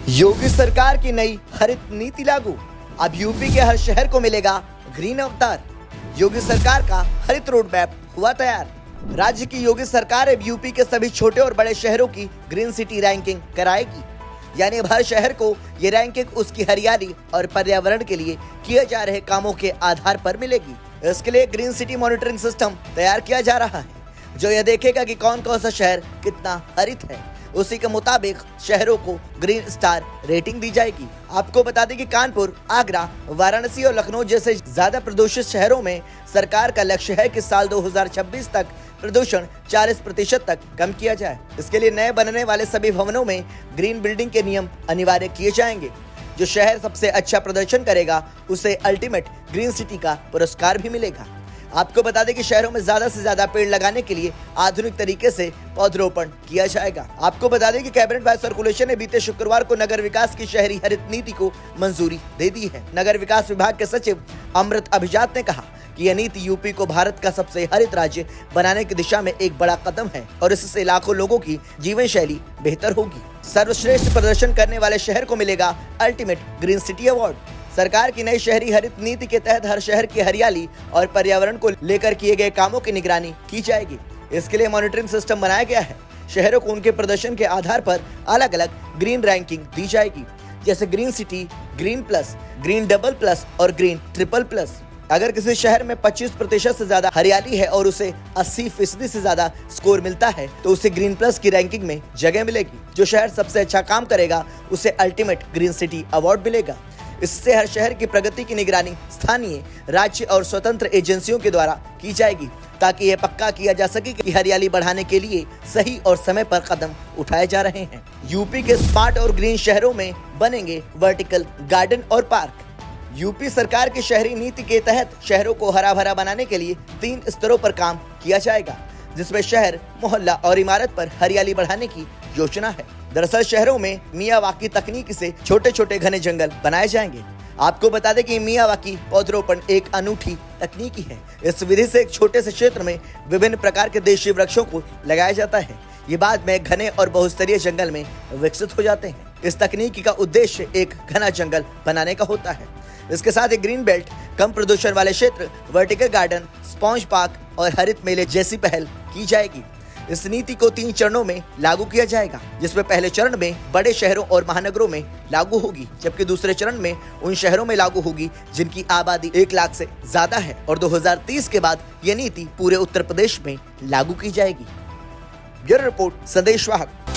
योगी सरकार की नई हरित नीति लागू। अब यूपी के हर शहर को मिलेगा ग्रीन अवतार। योगी सरकार का हरित रोड मैप हुआ तैयार। राज्य की योगी सरकार अब यूपी के सभी छोटे और बड़े शहरों की ग्रीन सिटी रैंकिंग कराएगी। यानी अब हर शहर को ये रैंकिंग उसकी हरियाली और पर्यावरण के लिए किए जा रहे कामों के आधार पर मिलेगी। इसके लिए ग्रीन सिटी मॉनिटरिंग सिस्टम तैयार किया जा रहा है, जो यह देखेगा कि कौन कौन सा शहर कितना हरित है। उसी के मुताबिक शहरों को ग्रीन स्टार रेटिंग दी जाएगी। आपको बता दें कि कानपुर, आगरा, वाराणसी और लखनऊ जैसे ज्यादा प्रदूषित शहरों में सरकार का लक्ष्य है कि साल 2026 तक प्रदूषण 40% तक कम किया जाए। इसके लिए नए बनने वाले सभी भवनों में ग्रीन बिल्डिंग के नियम अनिवार्य किए जाएंगे। जो शहर सबसे अच्छा प्रदर्शन करेगा उसे अल्टीमेट ग्रीन सिटी का पुरस्कार भी मिलेगा। आपको बता दें कि शहरों में ज्यादा से ज्यादा पेड़ लगाने के लिए आधुनिक तरीके से पौधरोपण किया जाएगा। आपको बता दें कि कैबिनेट बाय सर्कुलेशन ने बीते शुक्रवार को नगर विकास की शहरी हरित नीति को मंजूरी दे दी है। नगर विकास विभाग के सचिव अमृत अभिजात ने कहा कि यह नीति यूपी को भारत का सबसे हरित राज्य बनाने की दिशा में एक बड़ा कदम है और इससे लाखों लोगों की जीवन शैली बेहतर होगी। सर्वश्रेष्ठ प्रदर्शन करने वाले शहर को मिलेगा अल्टीमेट ग्रीन सिटी अवार्ड। सरकार की नई शहरी हरित नीति के तहत हर शहर की हरियाली और पर्यावरण को लेकर किए गए कामों की निगरानी की जाएगी। इसके लिए मॉनिटरिंग सिस्टम बनाया गया है। शहरों को उनके प्रदर्शन के आधार पर अलग अलग ग्रीन रैंकिंग दी जाएगी, जैसे green city, green plus, green double plus और ग्रीन ट्रिपल प्लस। अगर किसी शहर में 25% से ज्यादा हरियाली है और उसे 80% से ज्यादा स्कोर मिलता है तो उसे ग्रीन प्लस की रैंकिंग में जगह मिलेगी। जो शहर सबसे अच्छा काम करेगा उसे अल्टीमेट ग्रीन सिटी अवार्ड मिलेगा। इससे हर शहर की प्रगति की निगरानी स्थानीय, राज्य और स्वतंत्र एजेंसियों के द्वारा की जाएगी, ताकि यह पक्का किया जा सके कि हरियाली बढ़ाने के लिए सही और समय पर कदम उठाए जा रहे हैं। यूपी के स्मार्ट और ग्रीन शहरों में बनेंगे वर्टिकल गार्डन और पार्क। यूपी सरकार की शहरी नीति के तहत शहरों को हरा भरा बनाने के लिए 3 स्तरों पर काम किया जाएगा, जिसमें शहर, मोहल्ला और इमारत पर हरियाली बढ़ाने की योजना है। दरअसल शहरों में मियावाकी तकनीक से छोटे छोटे घने जंगल बनाए जाएंगे। आपको बता दें कि मियावाकी पौधरोपण एक अनूठी तकनीकी है। इस विधि से एक छोटे से क्षेत्र में विभिन्न प्रकार के देशी वृक्षों को लगाया जाता है। ये बाद में घने और बहुस्तरीय जंगल में विकसित हो जाते हैं। इस तकनीकी का उद्देश्य एक घना जंगल बनाने का होता है। इसके साथ एक ग्रीन बेल्ट, कम प्रदूषण वाले क्षेत्र, वर्टिकल गार्डन, स्पॉन्ज पार्क और हरित मेले जैसी पहल की जाएगी। इस नीति को 3 चरणों में लागू किया जाएगा, जिसमें पहले चरण में बड़े शहरों और महानगरों में लागू होगी, जबकि दूसरे चरण में उन शहरों में लागू होगी जिनकी आबादी 1 लाख से ज्यादा है। और 2030 के बाद यह नीति पूरे उत्तर प्रदेश में लागू की जाएगी। ब्यूरो रिपोर्ट, संदेश वाहक।